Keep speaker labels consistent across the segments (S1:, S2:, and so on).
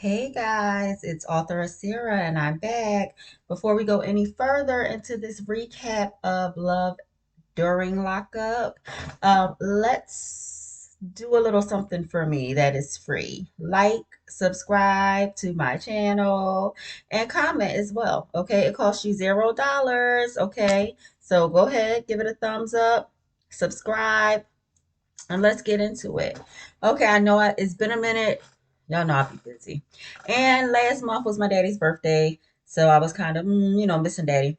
S1: Hey guys, it's AuthorAseera and I'm back. Before we go any further into this recap of love during lockup, let's do a little something for me that is free. Like, subscribe to my channel, and comment as well. Okay, it costs you $0. Okay, so go ahead, give it a thumbs up, subscribe, and let's get into it. Okay, I know it's been a minute. Y'all know I'll be busy. And last month was my daddy's birthday. So I was kind of, missing daddy.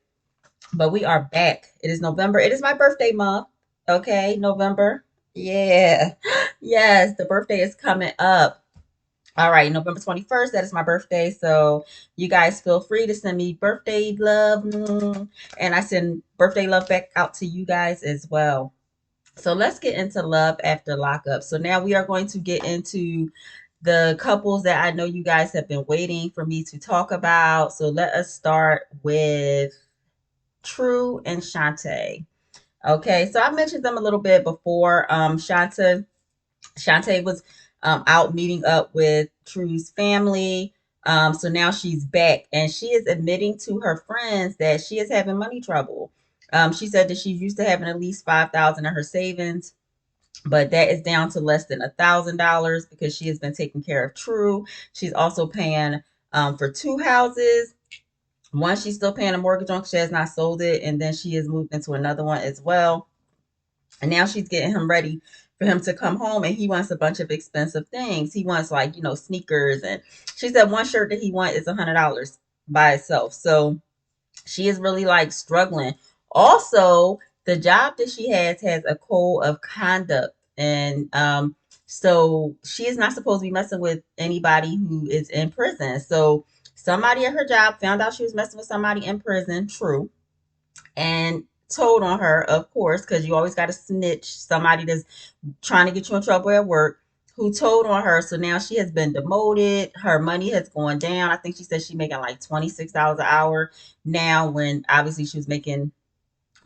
S1: But we are back. It is November. It is my birthday month. Okay, November. Yeah. Yes, the birthday is coming up. All right, November 21st. That is my birthday. So you guys feel free to send me birthday love. And I send birthday love back out to you guys as well. So let's get into love after lockup. So now we are going to get into the couples that I know you guys have been waiting for me to talk about. So let us start with True and Shante. Okay, so I mentioned them a little bit before. Shante was out meeting up with True's family. So now she's back and she is admitting to her friends that she is having money trouble. She said that she's used to having at least 5,000 in her savings, but that is down to less than $1,000 because she has been taking care of True. She's also paying for two houses. One she's still paying a mortgage on because she has not sold it, and then she has moved into another one as well. And now she's getting him ready for him to come home, and he wants a bunch of expensive things. He wants like sneakers, and she said one shirt that he wants is $100 by itself. So she is really like struggling. Also, the job that she has a code of conduct, and so she is not supposed to be messing with anybody who is in prison. So somebody at her job found out she was messing with somebody in prison, True, and told on her, of course, because you always got to snitch somebody that's trying to get you in trouble at work, who told on her. So now she has been demoted. Her money has gone down. I think she said she's making like $26 an hour now, when obviously she was making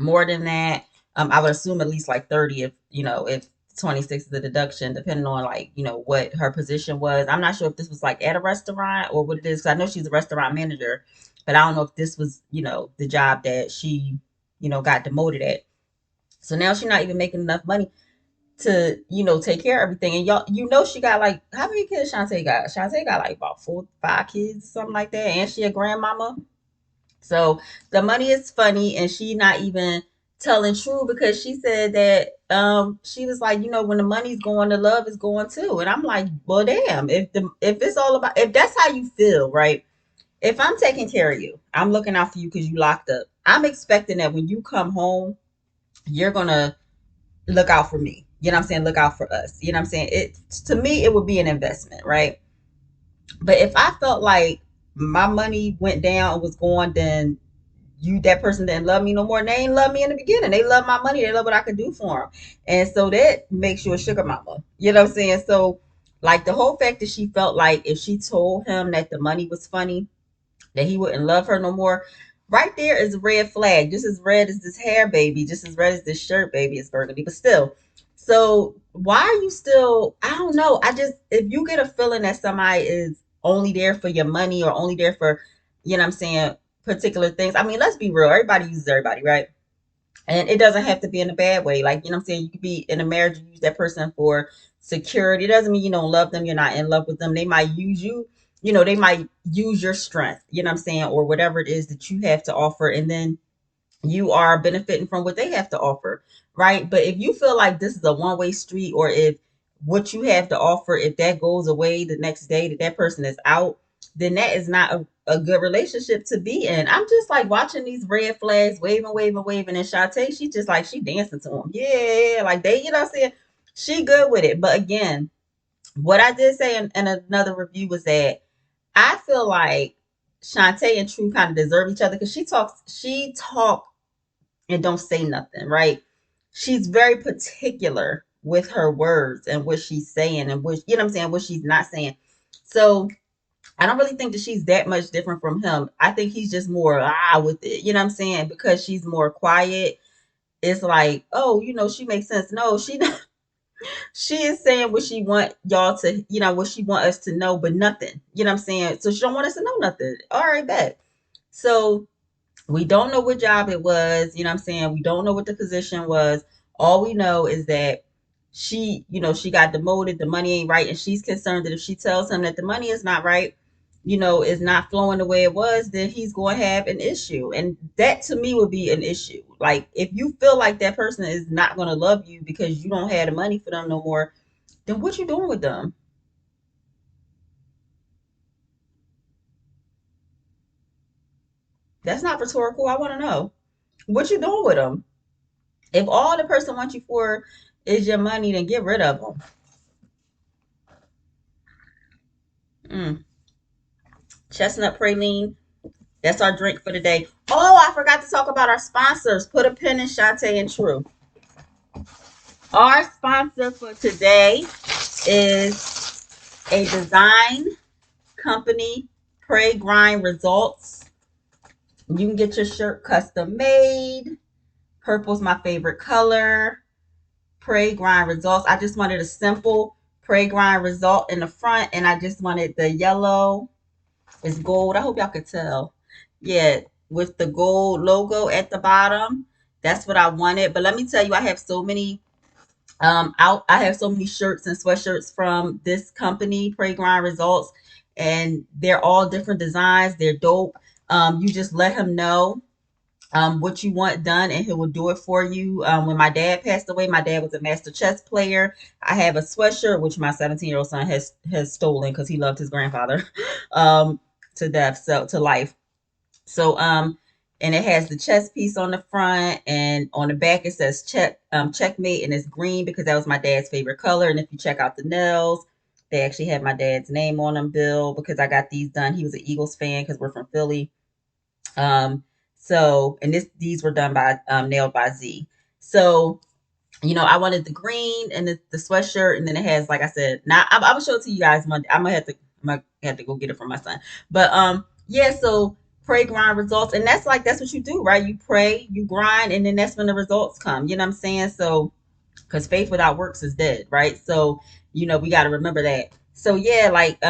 S1: more than that. I would assume at least like 30 if 26 is the deduction, depending on like, what her position was. I'm not sure if this was like at a restaurant or what it is. 'Cause I know she's a restaurant manager, but I don't know if this was, the job that she, got demoted at. So now she's not even making enough money to take care of everything. And y'all, she got like, how many kids Shante got? Shante got like about 4, 5 kids, something like that, and she a grandmama. So the money is funny, and she not even telling True, because she said that she was like, when the money's going, the love is going too. And I'm like, well, damn, if it's all about, if that's how you feel, right? If I'm taking care of you, I'm looking out for you because you locked up, I'm expecting that when you come home, you're gonna look out for me. You know what I'm saying? Look out for us. You know what I'm saying? It, to me, it would be an investment, right? But if I felt like my money went down and was gone, then that person didn't love me no more. And they ain't love me in the beginning. They love my money. They love what I could do for them. And so that makes you a sugar mama. You know what I'm saying? So like the whole fact that she felt like if she told him that the money was funny, that he wouldn't love her no more. Right there is a red flag. Just as red as this hair, baby. Just as red as this shirt, baby. It's burgundy, but still. So why are you still? I don't know. I just, if you get a feeling that somebody is only there for your money or only there for, what I'm saying, particular things. I mean, let's be real. Everybody uses everybody, right? And it doesn't have to be in a bad way. Like, what I'm saying, you could be in a marriage, you use that person for security. It doesn't mean you don't love them, you're not in love with them. They might use you, they might use your strength, what I'm saying, or whatever it is that you have to offer. And then you are benefiting from what they have to offer, right? But if you feel like this is a one-way street, or if what you have to offer, if that goes away the next day that person is out, then that is not a good relationship to be in. I'm just like watching these red flags waving, waving, waving, and Shante, she just like, she dancing to them. Yeah, like they, what I'm saying, she good with it. But again, what I did say in another review was that I feel like Shante and True kind of deserve each other, because she talk and don't say nothing, right? She's very particular with her words and what she's saying, and what, what I'm saying, what she's not saying. So I don't really think that she's that much different from him. I think he's just more with it. You know what I'm saying? Because she's more quiet. It's like, oh, she makes sense. No, she She is saying what she want y'all to, what she want us to know, but nothing. You know what I'm saying? So she don't want us to know nothing. All right, bet. So we don't know what job it was. You know what I'm saying? We don't know what the position was. All we know is that she got demoted. The money ain't right. And she's concerned that if she tells him that the money is not right, is not flowing the way it was, then he's going to have an issue. And that to me would be an issue. Like, if you feel like that person is not going to love you because you don't have the money for them no more, then what you doing with them? That's not rhetorical. I want to know what you doing with them. If all the person wants you for is your money, then get rid of them. Mm. Chestnut praline. That's our drink for today. Oh, I forgot to talk about our sponsors. Put a pin in Shante and True. Our sponsor for today is a design company, Pray Grind Results. You can get your shirt custom made. Purple's my favorite color. Pray Grind Results. I just wanted a simple Pray Grind result in the front, and I just wanted the yellow. It's gold. I hope y'all could tell. Yeah, with the gold logo at the bottom. That's what I wanted. But let me tell you, I have so many out. I have so many shirts and sweatshirts from this company, Pray Grind Results, and they're all different designs. They're dope. You just let him know what you want done, and he will do it for you. When my dad passed away, my dad was a master chess player. I have a sweatshirt which my 17-year-old son has stolen because he loved his grandfather um, to death, so to life. So and it has the chess piece on the front, and on the back it says checkmate, and it's green because that was my dad's favorite color. And if you check out the nails, they actually have my dad's name on them, Bill, because I got these done. He was an Eagles fan because we're from Philly. Um, so, and these were done by nailed by Z. So, I wanted the green and the sweatshirt, and then it has, like I said, now I'm gonna show it to you guys Monday. I'm gonna have to go get it from my son. But yeah, so pray, grind, results, and that's what you do, right? You pray, you grind, and then that's when the results come. You know what I'm saying? So, because faith without works is dead, right? So, we got to remember that. So yeah, like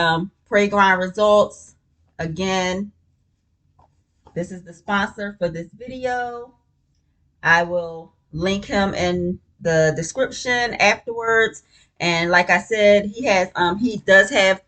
S1: pray, grind, results. Again, this is the sponsor for this video. I will link him in the description afterwards. And like I said, he does have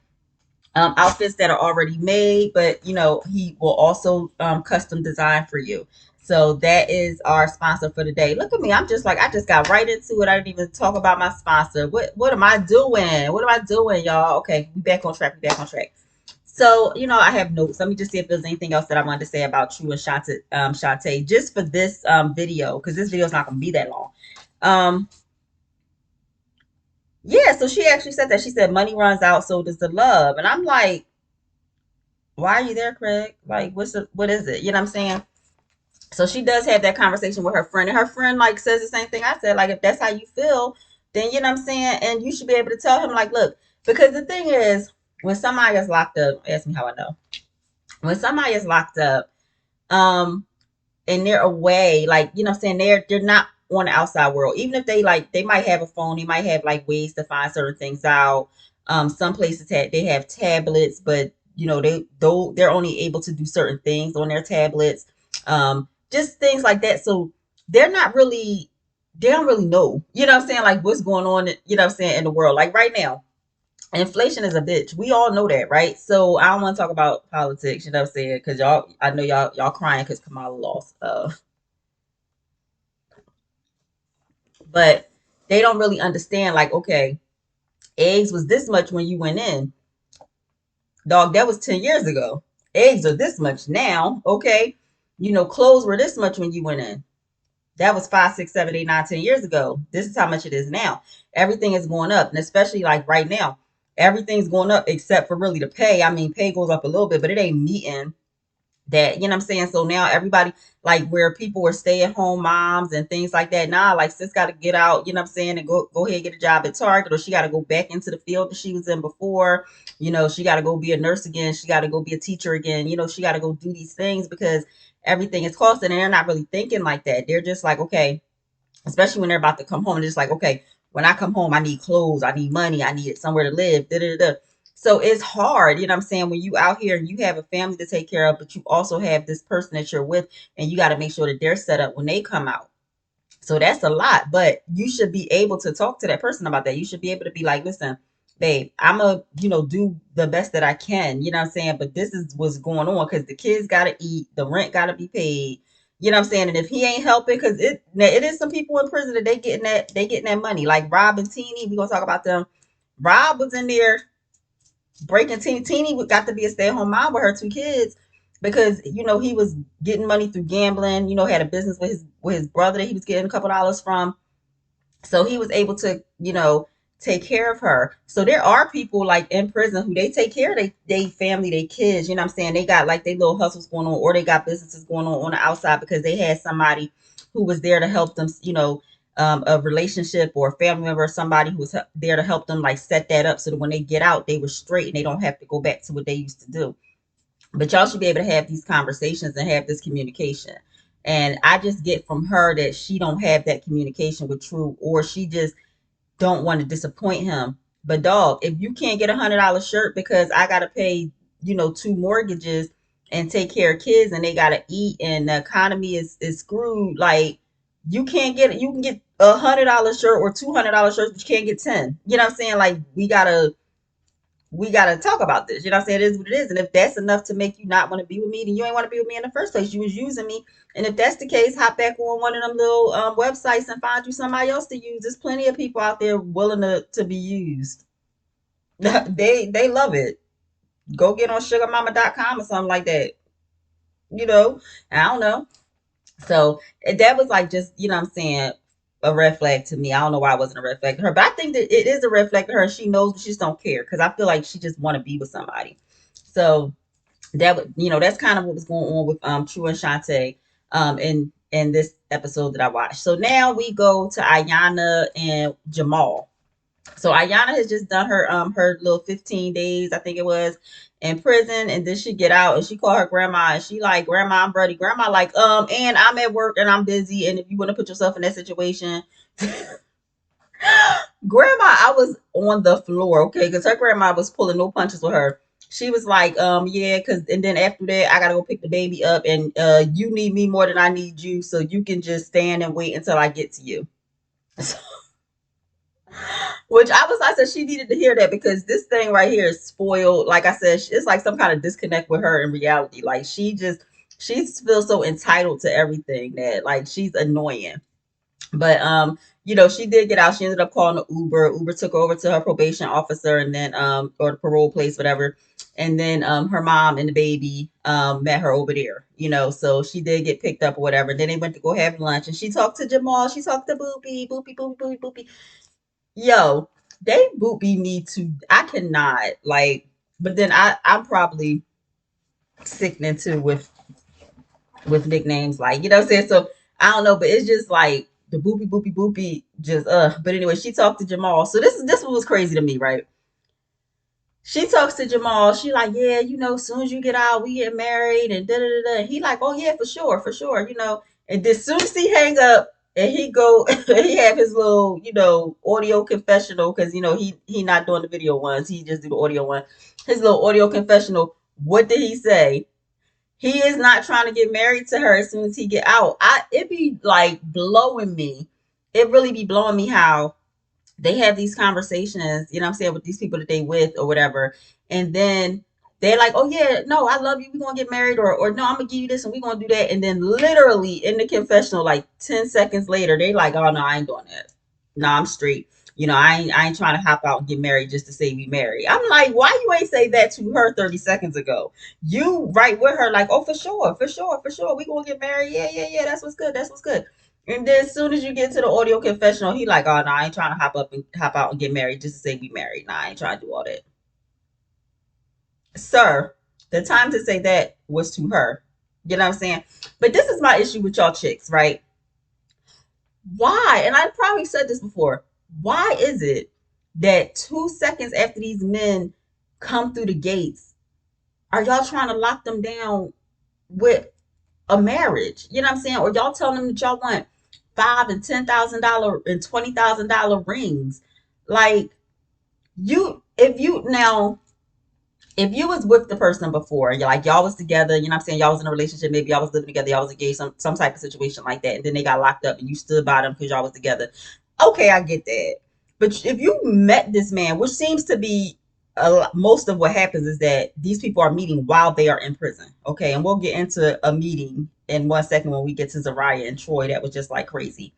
S1: outfits that are already made, but he will also custom design for you. So that is our sponsor for today. Look at me. I just got right into it. I didn't even talk about my sponsor. What am I doing? What am I doing, y'all? Okay, we back on track. We back on track. So, I have notes. Let me just see if there's anything else that I wanted to say about True and Shante, just for this video, because this video is not going to be that long. Um, yeah, so she actually said that. She said, money runs out, so does the love. And I'm like, why are you there, Craig? Like, what is it? You know what I'm saying? So she does have that conversation with her friend, and her friend like says the same thing I said. Like, if that's how you feel, then you know what I'm saying, and you should be able to tell him, like, look, because the thing is, when somebody is locked up, ask me how I know. When somebody is locked up, um, and they're away, like, you know what I'm saying, they're not on the outside world. Even if they might have a phone, they might have like ways to find certain things out. Some places they have tablets, but they're only able to do certain things on their tablets. Just things like that. So they're not really they don't really know, you know what I'm saying, like what's going on, you know what I'm saying, in the world. Like right now, inflation is a bitch. We all know that, right? So I don't want to talk about politics, you know what I'm saying? Because I know y'all crying because Kamala lost. But they don't really understand. Like, okay, eggs was this much when you went in, dog. That was 10 years ago. Eggs are this much now. Okay, clothes were this much when you went in. That was 5, 6, 7, 8, 9, 10 years ago. This is how much it is now. Everything is going up, and especially like right now, everything's going up except for really the pay. I mean, pay goes up a little bit, but it ain't meeting that, you know what I'm saying? So now everybody, like where people were stay-at-home moms and things like that, now like sis got to get out, you know what I'm saying, and go ahead and get a job at Target, or she got to go back into the field that she was in before. She got to go be a nurse again. She got to go be a teacher again. She got to go do these things because everything is costing, and they're not really thinking like that. They're just like, okay, especially when they're about to come home, and just like, okay, when I come home, I need clothes, I need money, I need somewhere to live. Da, da, da. So it's hard, you know what I'm saying, when you out here and you have a family to take care of, but you also have this person that you're with, and you got to make sure that they're set up when they come out. So that's a lot, but you should be able to talk to that person about that. You should be able to be like, listen, babe, I'm a, do the best that I can, you know what I'm saying? But this is what's going on because the kids got to eat, the rent got to be paid, you know what I'm saying? And if he ain't helping, because it is some people in prison that they getting that money, like Rob and Teeny. We gonna talk about them. Rob was in there breaking Teeny. Teeny got to be a stay-at-home mom with her two kids because he was getting money through gambling. Had a business with his brother that he was getting a couple dollars from, so he was able to take care of her. So there are people like in prison who they take care of they family, they kids, you know what I'm saying? They got like they little hustles going on, or they got businesses going on the outside because they had somebody who was there to help them, a relationship or a family member or somebody who was there to help them like set that up so that when they get out they were straight and they don't have to go back to what they used to do. But y'all should be able to have these conversations and have this communication. And I just get from her that she don't have that communication with True, or she just don't want to disappoint him. But dog, if you can't get $100 shirt because I gotta pay, two mortgages and take care of kids and they gotta eat and the economy is screwed, like you can't get it. You can get $100 shirt or $200 shirts, but you can't get 10. You know what I'm saying? Like we gotta talk about this. You know what I'm saying? It is what it is. And if that's enough to make you not want to be with me, then you ain't want to be with me in the first place. You was using me. And if that's the case, hop back on one of them little websites and find you somebody else to use. There's plenty of people out there willing to be used. They love it. Go get on sugarmama.com or something like that. You know, I don't know. So that was like just, what I'm saying, a red flag to me. I don't know why it wasn't a red flag to her, but I think that it is a red flag to her. She knows, but she just don't care because I feel like she just want to be with somebody. So that would, that's kind of what was going on with True and Shante in this episode that I watched. So now we go to Ayana and Jamal. So Ayana has just done her little 15 days, I think it was, in prison, and then she get out and she called her grandma and she like, Grandma, I'm ready. Grandma like, and I'm at work and I'm busy, and if you want to put yourself in that situation, grandma, I was on the floor, okay, because her grandma was pulling no punches with her. She was like, yeah, because and then after that, I gotta go pick the baby up, and you need me more than I need you, so you can just stand and wait until I get to you. Which I said she needed to hear that because this thing right here is spoiled. Like I said, it's like some kind of disconnect with her in reality. Like she feels so entitled to everything that like she's annoying. But she did get out. She ended up calling an Uber. Uber took her over to her probation officer and then or the parole place, whatever. And then her mom and the baby met her over there, so she did get picked up or whatever. Then they went to go have lunch and she talked to Jamal. She talked to Boopy, Boopy, Boopy, Boopy, Boopy. Yo, they Boopy need to. I cannot like, but then I'm probably sickening too with nicknames like what I'm saying. So I don't know, but it's just like the Boopy Boopy Boopy just But anyway, she talked to Jamal. So this was crazy to me, right? She talks to Jamal. She like, yeah, as soon as you get out, we get married and da da da. And he like, oh yeah, for sure. And as soon as he hang up and he go, he have his little, audio confessional because he not doing the video ones. He just do the audio one. His little audio confessional. What did he say? He is not trying to get married to her as soon as he get out. It be like blowing me. It really be blowing me how they have these conversations, what I'm saying, with these people that they with or whatever. And then they're like, oh yeah, no, I love you. We're gonna get married, or no, I'm gonna give you this and we're gonna do that. And then literally in the confessional, like 10 seconds later, they like, oh no, I ain't doing that. No, I'm straight. I ain't trying to hop out and get married just to say we married. I'm like, why you ain't say that to her 30 seconds ago? You right with her, like, oh, for sure, for sure, for sure. We gonna get married. Yeah, yeah, yeah. That's what's good. That's what's good. And then as soon as you get to the audio confessional, he like, oh no, I ain't trying to hop out and get married just to say we married. Nah, I ain't trying to do all that. Sir, the time to say that was to her. You know what I'm saying? But this is my issue with y'all chicks, right? Why? And I probably said this before. Why is it that 2 seconds after these men come through the gates, are y'all trying to lock them down with a marriage? You know what I'm saying? Or y'all telling them that y'all want $5,000 and $10,000 and $20,000 rings. Like, you, if you now, if you was with the person before, you're like, y'all was together, you know what I'm saying? Y'all was in a relationship, maybe y'all was living together, y'all was engaged, some type of situation like that, and then they got locked up and you stood by them because y'all was together. Okay, I get that. But if you met this man, which seems to be most of what happens is that these people are meeting while they are in prison. Okay, and we'll get into a meeting in 1 second when we get to Zariah and Troy. That was just like crazy.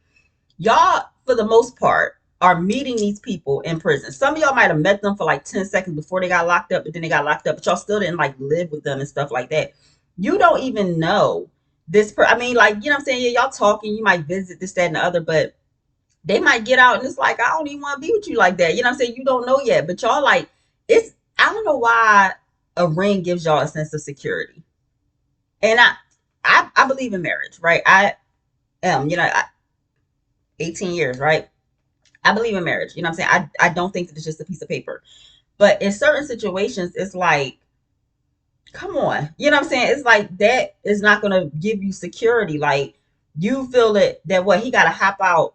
S1: Y'all, for the most part, are meeting these people in prison. Some of y'all might have met them for like 10 seconds before they got locked up, but then they got locked up, but y'all still didn't like live with them and stuff like that. You don't even know I mean, like, you know what I'm saying? Yeah, y'all talking, you might visit this, that, and the other, but they might get out and it's like, I don't even want to be with you like that. You know what I'm saying? You don't know yet, but y'all like, I don't know why a ring gives y'all a sense of security. And I believe in marriage, right? I am, 18 years, right? I believe in marriage. You know what I'm saying? I don't think that it's just a piece of paper. But in certain situations, it's like, come on. You know what I'm saying? It's like that is not gonna give you security. Like, you feel that what he gotta hop out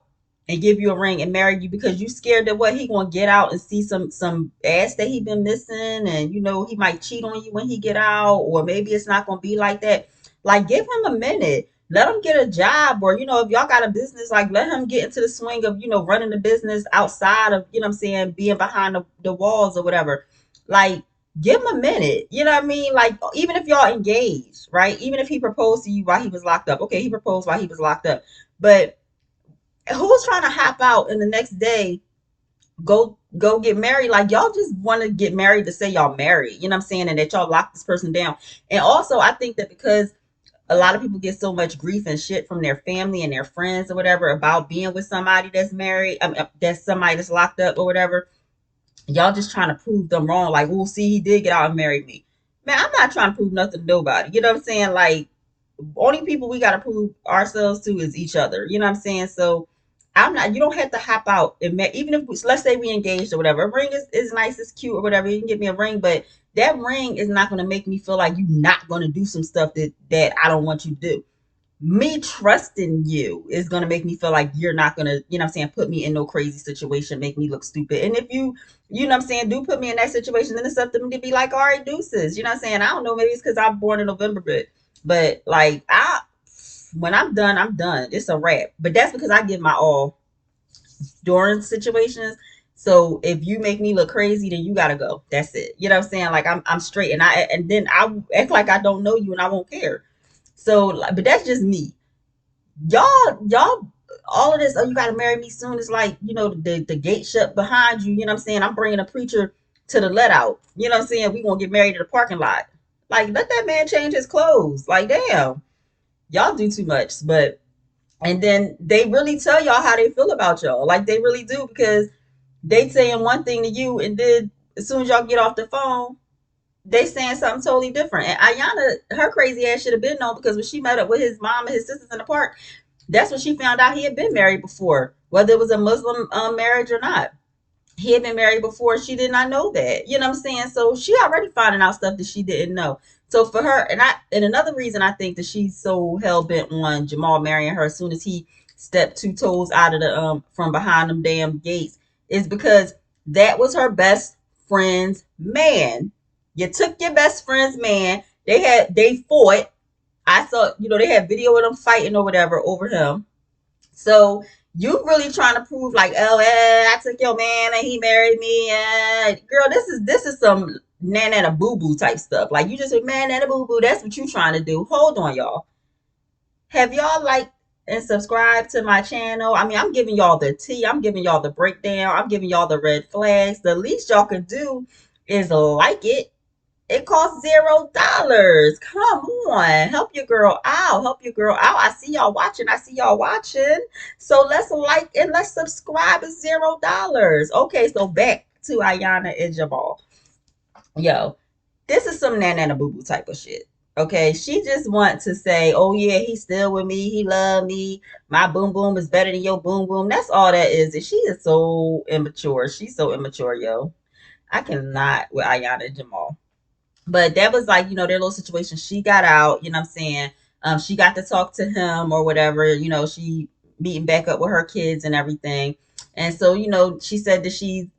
S1: and give you a ring and marry you because you scared that what he gonna get out and see some ass that he been missing, and he might cheat on you when he get out, or maybe it's not gonna be like that. Like, give him a minute. Let him get a job, or if y'all got a business, like, let him get into the swing of running the business outside of what I'm saying, being behind the walls or whatever. Like, give him a minute. You know what I mean? Like, even if y'all engaged, right? Even if he proposed to you while he was locked up. Okay, he proposed while he was locked up. But who's trying to hop out and the next day go get married? Like, y'all just want to get married to say y'all married. You know what I'm saying? And that y'all lock this person down. And also, I think that because a lot of people get so much grief and shit from their family and their friends or whatever about being with somebody that's married, that's somebody that's locked up or whatever. Y'all just trying to prove them wrong. Like, well, see, he did get out and marry me. Man, I'm not trying to prove nothing to nobody. You know what I'm saying? Like, only people we got to prove ourselves to is each other. You know what I'm saying? So I'm not, you don't have to hop out and even if let's say we engaged or whatever. A ring is nice, it's cute or whatever. You can get me a ring, but that ring is not going to make me feel like you're not going to do some stuff that I don't want you to do. Me trusting you is going to make me feel like you're not going to, you know what I'm saying, put me in no crazy situation, make me look stupid. And if you know what I'm saying, do put me in that situation, then it's up to me to be like, all right, deuces. You know what I'm saying? I don't know, maybe it's because I'm born in November, but like, when I'm done, I'm done. It's a wrap. But that's because I give my all during situations. So if you make me look crazy, then you gotta go. That's it. You know what I'm saying? Like, I'm straight, and then I act like I don't know you and I won't care. So, but that's just me. Y'all, all of this, oh, you gotta marry me soon. It's like, the gate shut behind you. You know what I'm saying? I'm bringing a preacher to the let out. You know what I'm saying? We gonna get married in the parking lot. Like, let that man change his clothes. Like, damn, y'all do too much. But and then they really tell y'all how they feel about y'all. Like, they really do, because they saying one thing to you, and then as soon as y'all get off the phone, they saying something totally different. And Ayana, her crazy ass should have been known, because when she met up with his mom and his sisters in the park, that's when she found out he had been married before, whether it was a Muslim marriage or not. He had been married before. She did not know that. You know what I'm saying? So she already finding out stuff that she didn't know. So for her, and another reason I think that she's so hell bent on Jamal marrying her as soon as he stepped 2 toes out of the from behind them damn gates, is because that was her best friend's man. You took your best friend's man. They fought. I saw, they had video of them fighting or whatever over him. So you really trying to prove like, oh, I took your man and he married me. Girl, this is some nana boo boo type stuff. Like, you just said, man, nana boo boo. That's what you trying to do. Hold on, y'all. Have y'all liked and subscribed to my channel? I mean, I'm giving y'all the tea. I'm giving y'all the breakdown. I'm giving y'all the red flags. The least y'all can do is like it. It costs $0. Come on. Help your girl out. Help your girl out. I see y'all watching. I see y'all watching. So let's like and let's subscribe. It's $0. Okay, so back to Ayana and Jamal. Yo, this is some nana boo boo type of shit. Okay, she just want to say, oh yeah, he's still with me. He love me. My boom boom is better than your boom boom. That's all that is. And she is so immature. She's so immature, yo. I cannot with Ayana and Jamal. But that was like, their little situation. She got out, you know what I'm saying? She got to talk to him or whatever, she meeting back up with her kids and everything. And so, she said that she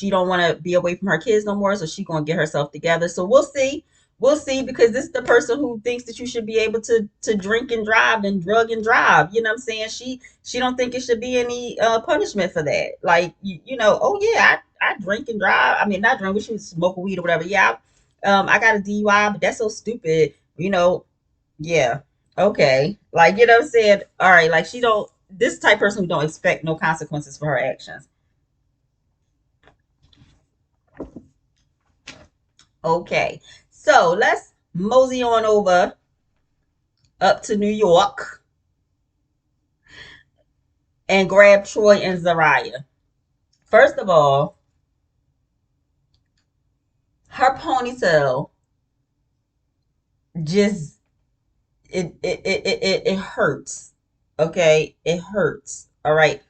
S1: don't want to be away from her kids no more, so she gonna get herself together. So we'll see. We'll see, because this is the person who thinks that you should be able to drink and drive and drug and drive. You know what I'm saying? She don't think it should be any punishment for that. Like, oh yeah, I drink and drive. I mean, not drink, but she was smoking weed or whatever. Yeah, I got a DUI, but that's so stupid. Yeah. Okay. Like, what I'm saying? All right, like she don't this type of person who don't expect no consequences for her actions. Okay. So let's mosey on over up to New York and grab Troy and Zariah. First of all, her ponytail just it hurts. Okay? It hurts. All right.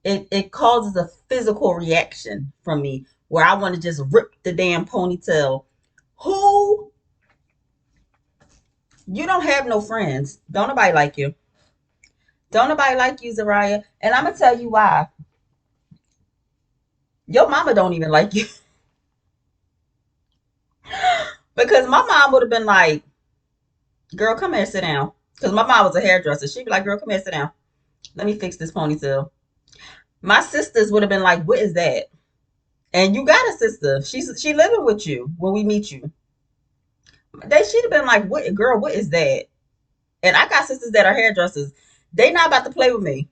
S1: It causes a physical reaction from me where I want to just rip the damn ponytail. Who You don't have no friends. Don't nobody like you. Don't nobody like you, Zariah. And I'm gonna tell you why. Your mama don't even like you. Because my mom would have been like, girl, come here, sit down. Because my mom was a hairdresser. She'd be like, girl, come here, sit down. Let me fix this ponytail. My sisters would have been like, what is that? And you got a sister. She living with you when we meet you. She'd have been like, what girl, what is that? And I got sisters that are hairdressers. They not about to play with me.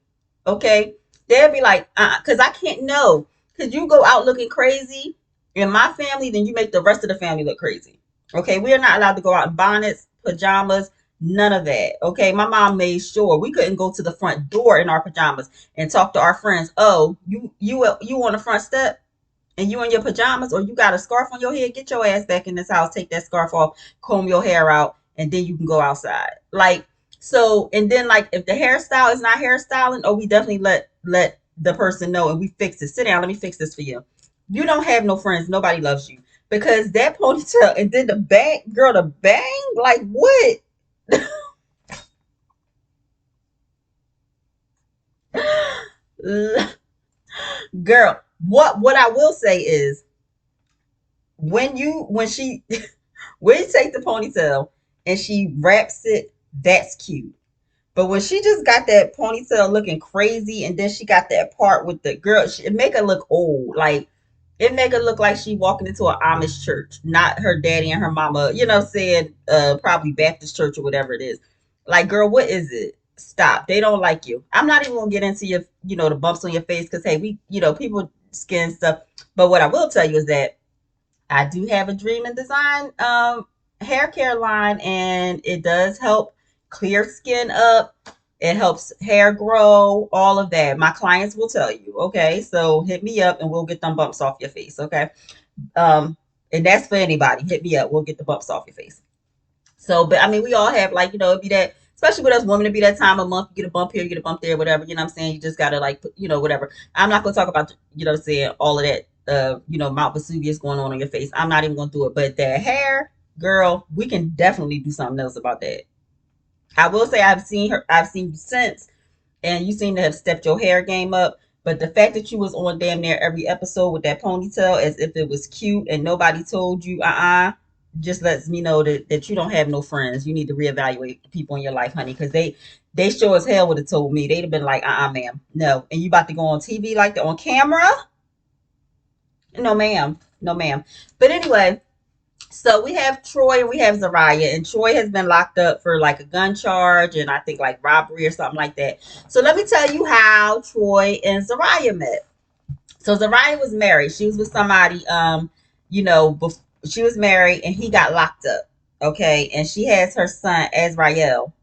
S1: Okay? They'll be like, because I can't know. Because you go out looking crazy in my family, then you make the rest of the family look crazy. Okay? We are not allowed to go out in bonnets, pajamas, none of that. Okay? My mom made sure we couldn't go to the front door in our pajamas and talk to our friends. Oh, you on the front step? And you in your pajamas, or you got a scarf on your head, get your ass back in this house, take that scarf off, comb your hair out, and then you can go outside. Like, so, and then like if the hairstyle is not hairstyling, oh, we definitely let the person know and we fix it. Sit down, let me fix this for you. You don't have no friends, nobody loves you. Because that ponytail and then the bang, girl, the bang, like what? Girl, what I will say is when she when you take the ponytail and she wraps it, that's cute. But when she just got that ponytail looking crazy, and then she got that part with the girl, it make her look old. Like it make her look like she walking into an Amish church, not her daddy and her mama. Saying probably Baptist church or whatever it is. Like, girl, what is it? Stop. They don't like you. I'm not even gonna get into your, the bumps on your face because hey, people skin stuff. But what I will tell you is that I do have a Dream and Design hair care line, and it does help clear skin up. It helps hair grow, all of that. My clients will tell you. Okay, so hit me up and we'll get them bumps off your face. Okay, um, and that's for anybody. Hit me up. We'll get the bumps off your face. So, but I mean, we all have like, it'd be that, especially with us women, it'd be that time of month, you get a bump here, you get a bump there, whatever, you know what I'm saying? You just gotta like, whatever. I'm not gonna talk about, what I'm saying, all of that, Mount Vesuvius going on your face. I'm not even gonna do it. But that hair, girl, we can definitely do something else about that. I will say I've seen you since, and you seem to have stepped your hair game up. But the fact that you was on damn near every episode with that ponytail as if it was cute and nobody told you, just lets me know that you don't have no friends. You need to reevaluate the people in your life, honey, because they sure as hell would have told me. They'd have been like, ma'am, no. And you about to go on TV like that on camera? No, ma'am. No, ma'am. But anyway, so we have Troy and we have Zariah, and Troy has been locked up for like a gun charge and I think like robbery or something like that. So let me tell you how Troy and Zariah met. So Zariah was married. She was with somebody, she was married and he got locked up. Okay. And she has her son, Azrael,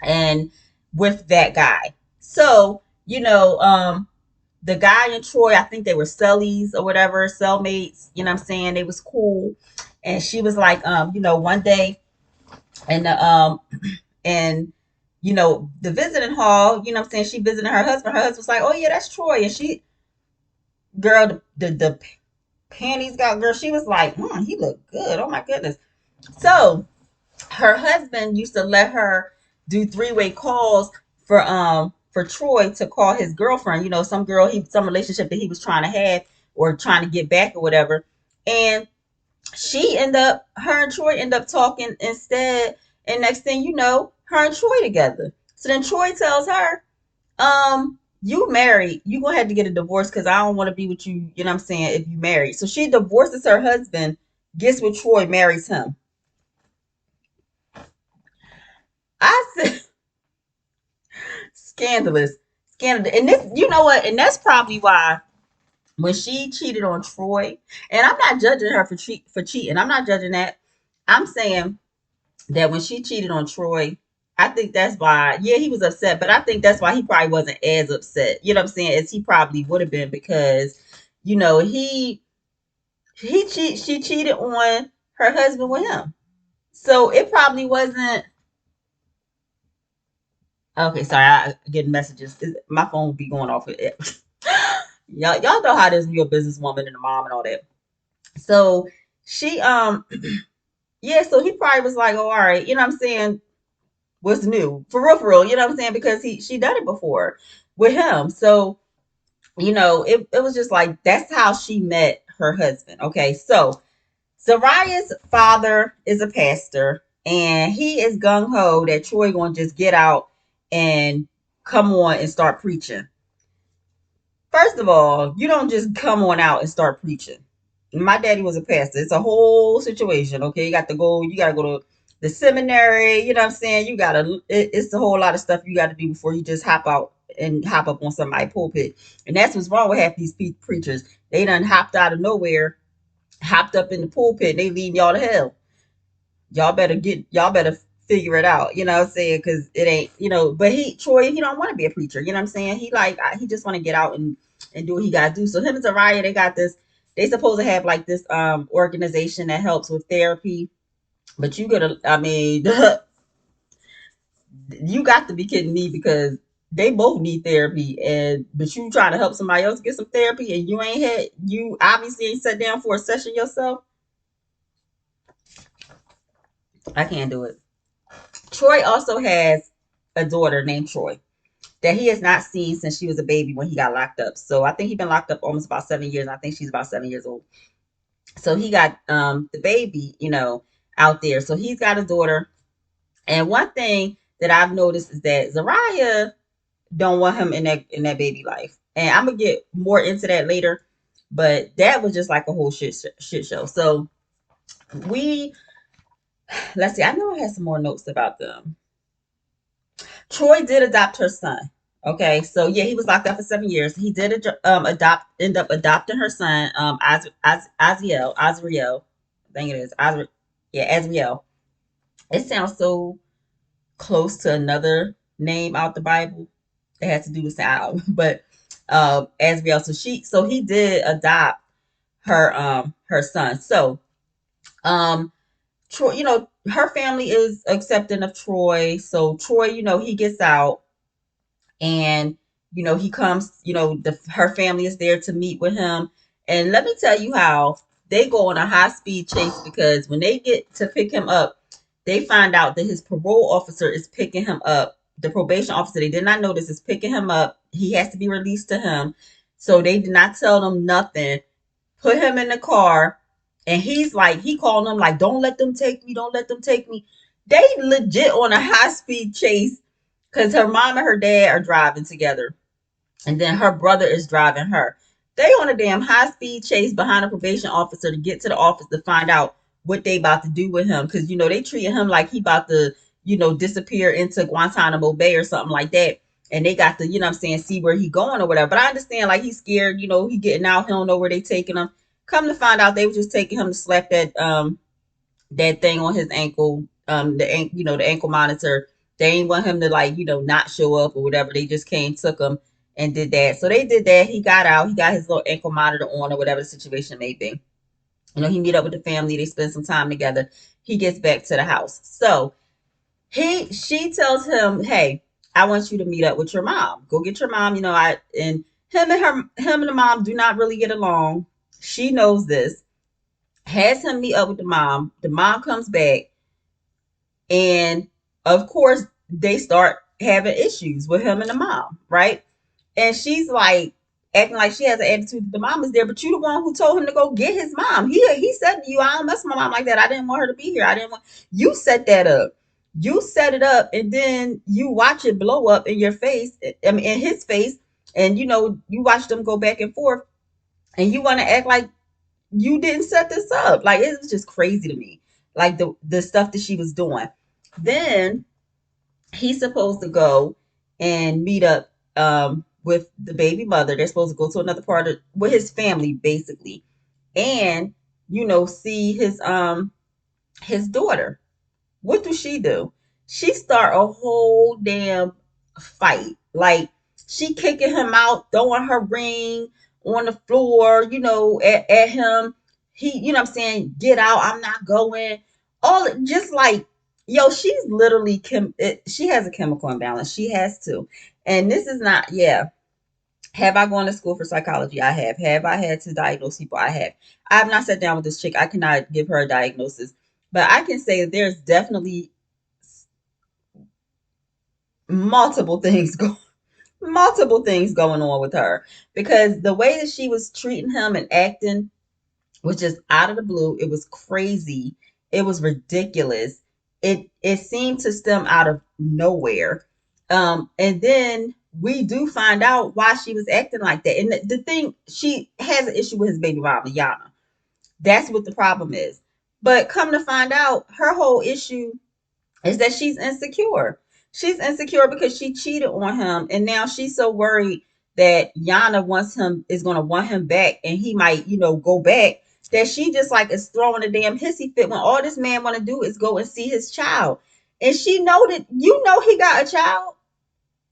S1: and with that guy. So, the guy and Troy, I think they were cellies or whatever, cellmates, you know what I'm saying? They was cool. And she was like, one day and and the visiting hall, you know what I'm saying? She visited her husband. Her husband's like, oh yeah, that's Troy. And she, girl, the panties got, girl, she was like, he looked good. Oh my goodness. So her husband used to let her do three-way calls for for Troy to call his girlfriend, some girl, some relationship that he was trying to have or trying to get back or whatever. And her and Troy end up talking instead. And next thing you know, her and Troy together. So then Troy tells her, you married, you gonna have to get a divorce because I don't want to be with you, you know what I'm saying, if you married. So she divorces her husband, gets with Troy, marries him. I said, scandalous. Scandalous. And this, you know what, and that's probably why when she cheated on Troy, and I'm not judging her for cheating. I'm not judging that. I'm saying that when she cheated on Troy, I think that's why, yeah, he was upset, but I think that's why he probably wasn't as upset, you know what I'm saying, as he probably would have been because, she cheated on her husband with him. So it probably wasn't okay. Sorry, I get messages. My phone will be going off with it. Y'all know how this real businesswoman and the mom and all that. So she yeah, so he probably was like, oh, all right, you know what I'm saying? What's new? For real, you know what I'm saying? Because she done it before with him. So, it was just like that's how she met her husband. Okay, so Zariah's father is a pastor, and he is gung ho that Troy gonna just get out and come on and start preaching. First of all, you don't just come on out and start preaching. My daddy was a pastor. It's a whole situation. Okay, you gotta go to the seminary. You know what I'm saying? It's a whole lot of stuff you got to do before you just hop out and hop up on somebody's pulpit. And that's what's wrong with half these preachers. They done hopped out of nowhere, hopped up in the pulpit. They lead y'all to hell. Y'all better figure it out, you know what I'm saying? Because it ain't, but Troy, he don't want to be a preacher, you know what I'm saying? He just want to get out and do what he got to do. So him and Zariah, they supposed to have like this organization that helps with therapy. But I mean, you got to be kidding me because they both need therapy, but you trying to help somebody else get some therapy and you obviously ain't sat down for a session yourself. I can't do it. Troy also has a daughter named Troy that he has not seen since she was a baby when he got locked up. So I think he's been locked up almost about 7 years. I think she's about 7 years old. So he got the baby, out there. So he's got a daughter. And one thing that I've noticed is that Zariah don't want him in that baby life. And I'm gonna get more into that later. But that was just like a whole shit show. So we let's see. I know I had some more notes about them. Troy did adopt her son. Okay, so yeah, he was locked up for 7 years. He did end up adopting her son, Azriel. I think it is yeah, Azriel. It sounds so close to another name out the Bible. It has to do with sound, but Azriel. So he did adopt her son. So Troy, her family is accepting of Troy. So Troy, he gets out and he comes, her family is there to meet with him. And let me tell you how they go on a high speed chase because when they get to pick him up, they find out that his parole officer is picking him up. The probation officer, they did not know this, is picking him up. He has to be released to him. So they did not tell them nothing. Put him in the car, and he calling them like, don't let them take me, don't let them take me. They legit on a high speed chase because her mom and her dad are driving together, and then her brother is driving her. They on a damn high speed chase behind a probation officer to get to the office to find out what they about to do with him because they treating him like he about to disappear into Guantanamo Bay or something like that. And they got to what I'm saying, see where he going or whatever. But I understand like he's scared. He getting out. He don't know where they taking him. Come to find out, they were just taking him to slap that thing on his ankle, the ankle monitor. They ain't want him to not show up or whatever. They just came, took him, and did that. So they did that. He got out. He got his little ankle monitor on or whatever the situation may be. He meet up with the family. They spend some time together. He gets back to the house. So she tells him, "Hey, I want you to meet up with your mom. Go get your mom. And him and the mom do not really get along. She knows this. Has him meet up with the mom. The mom comes back, and of course they start having issues with him and the mom, right? And she's like acting like she has an attitude that the mom is there, but you the one who told him to go get his mom. He said to you, I don't mess with my mom like that. I didn't want her to be here. I didn't want you set that up. You set it up and then you watch it blow up in your face, I mean in his face, and you watch them go back and forth and you want to act like you didn't set this up. Like it was just crazy to me. Like the stuff that she was doing. Then he's supposed to go and meet up with the baby mother. They're supposed to go to another part of with his family, basically, and see his daughter. What does she do? She start a whole damn fight. Like she kicking him out, throwing her ring on the floor, at him. He, what I'm saying, get out, I'm not going. All just like, yo, she's literally she has a chemical imbalance. She has to. And this is not, yeah. Have I gone to school for psychology? I have. Have I had to diagnose people? I have. I have not sat down with this chick. I cannot give her a diagnosis. But I can say that there's definitely multiple things go multiple things going on with her because the way that she was treating him and acting was just out of the blue. It was crazy. It was ridiculous. It seemed to stem out of nowhere. And then we do find out why she was acting like that. And the thing, she has an issue with his baby mama, Yana. That's what the problem is. But come to find out, her whole issue is that she's insecure. She's insecure because she cheated on him, and now she's so worried that Yana is going to want him back, and he might, go back. That she just like is throwing a damn hissy fit when all this man want to do is go and see his child, and she know that he got a child.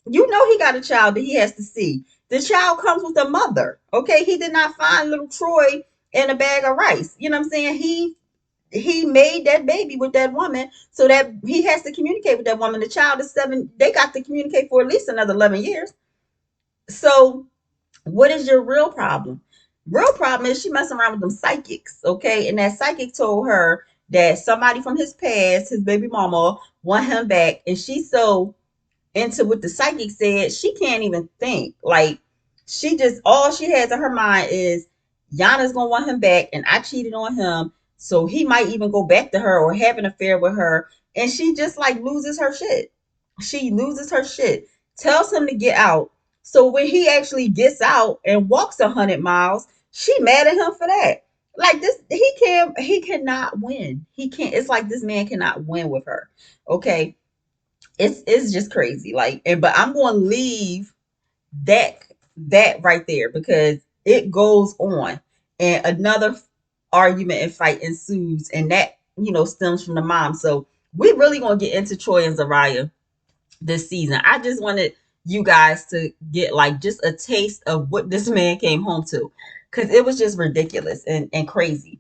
S1: He got a child that he has to see. The child comes with a mother. Okay, he did not find little Troy in a bag of rice. You know what I'm saying? He made that baby with that woman so that he has to communicate with that woman. The child is 7. They got to communicate for at least another 11 years. So what is your real problem? Real problem is she messing around with them psychics. Okay. And that psychic told her that somebody from his past, his baby mama, want him back. And she's so into what the psychic said, she can't even think. Like she just all she has in her mind is Yana's gonna want him back, and I cheated on him, so he might even go back to her or have an affair with her. And she just like loses her shit. She loses her shit. Tells him to get out. So when he actually gets out and walks 100 miles, she mad at him for that. Like this, he cannot win. He can't. It's like this man cannot win with her. Okay, it's just crazy. Like, but I'm going to leave that right there because it goes on, and another argument and fight ensues, and that stems from the mom. So we really gonna get into Troy and Zariah this season. I just wanted you guys to get like just a taste of what this man came home to, because it was just ridiculous and crazy.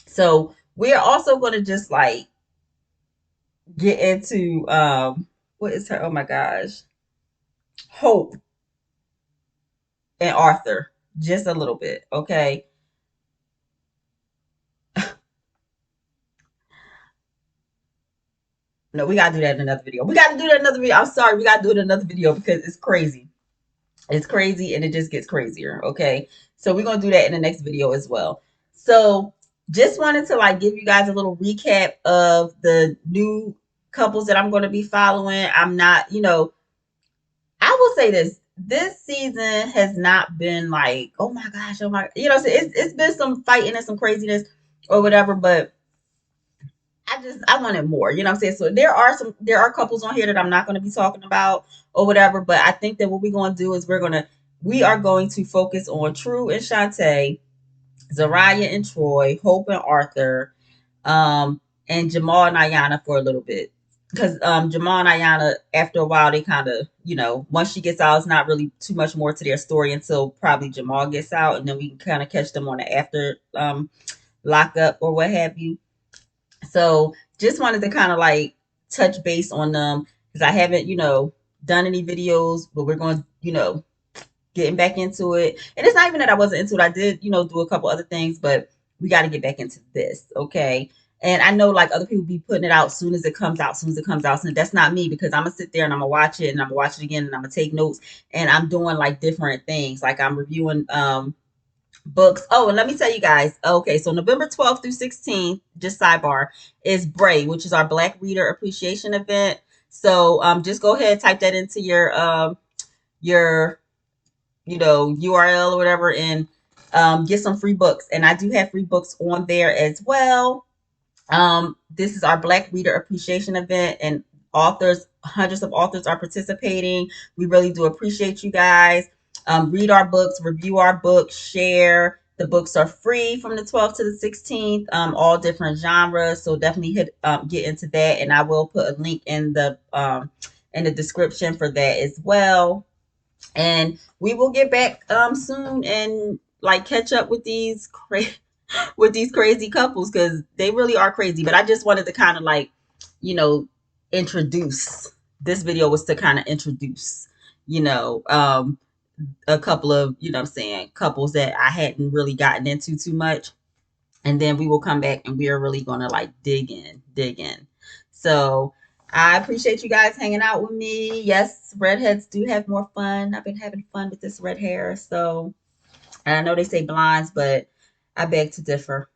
S1: So we are also going to just like get into what is her, oh my gosh, Hope and Arthur just a little bit, okay? No, we gotta do that in another video. We gotta do that in another video. I'm sorry, we gotta do it in another video because it's crazy. It's crazy and it just gets crazier, okay? So we're gonna do that in the next video as well. So just wanted to like give you guys a little recap of the new couples that I'm going to be following. I'm not, I will say this season has not been like, oh my gosh, oh my, so it's been some fighting and some craziness or whatever, but I wanted more, you know what I'm saying? So there are couples on here that I'm not going to be talking about or whatever, but I think that what we're going to do is we are going to focus on True and Shante, Zariah and Troy, Hope and Arthur, and Jamal and Ayana for a little bit. Because Jamal and Ayana, after a while, they kind of, once she gets out, it's not really too much more to their story until probably Jamal gets out, and then we can kind of catch them on the after lockup or what have you. So just wanted to kind of like touch base on them because I haven't, done any videos, but we're going, getting back into it. And it's not even that I wasn't into it. I did, do a couple other things, but we got to get back into this. Okay. And I know like other people be putting it out soon as it comes out, soon as it comes out. So that's not me because I'm gonna sit there and I'm gonna watch it and I'm gonna watch it again and I'm gonna take notes and I'm doing like different things. Like I'm reviewing books. Oh, and let me tell you guys. Okay, so November 12th through 16th, just sidebar, is Bray, which is our Black Reader Appreciation event. So just go ahead, type that into your URL or whatever, and get some free books. And I do have free books on there as well. This is our Black Reader Appreciation event, and hundreds of authors are participating. We really do appreciate you guys. Read our books, review our books, share. The books are free from the 12th to the 16th, all different genres. So definitely get into that, and I will put a link in the description for that as well. And we will get back soon and like catch up with with these crazy couples because they really are crazy. But I just wanted to kind of like, you know, introduce. This video was to kind of introduce, you know, a couple of, you know what I'm saying, couples that I hadn't really gotten into too much. And then we will come back and we are really going to like dig in. So I appreciate you guys hanging out with me. Yes, redheads do have more fun. I've been having fun with this red hair. So and I know they say blondes, but I beg to differ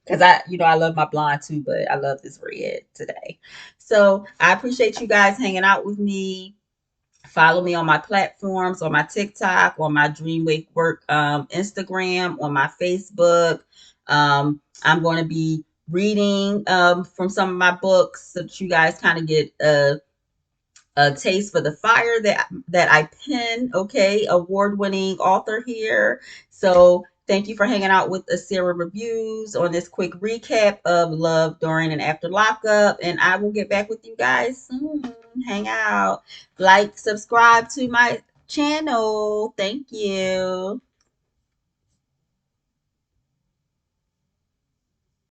S1: because I love my blonde too, but I love this red today. So I appreciate you guys hanging out with me. Follow me on my platforms, on my TikTok, on my Dreamwakework Instagram, on my Facebook. I'm going to be reading from some of my books so that you guys kind of get a taste for the fire that I pen. Okay, award-winning author here. So thank you for hanging out with AuthorAseera Reviews on this quick recap of Love During and After Lockup. And I will get back with you guys soon. Hang out, like, subscribe to my channel. Thank you.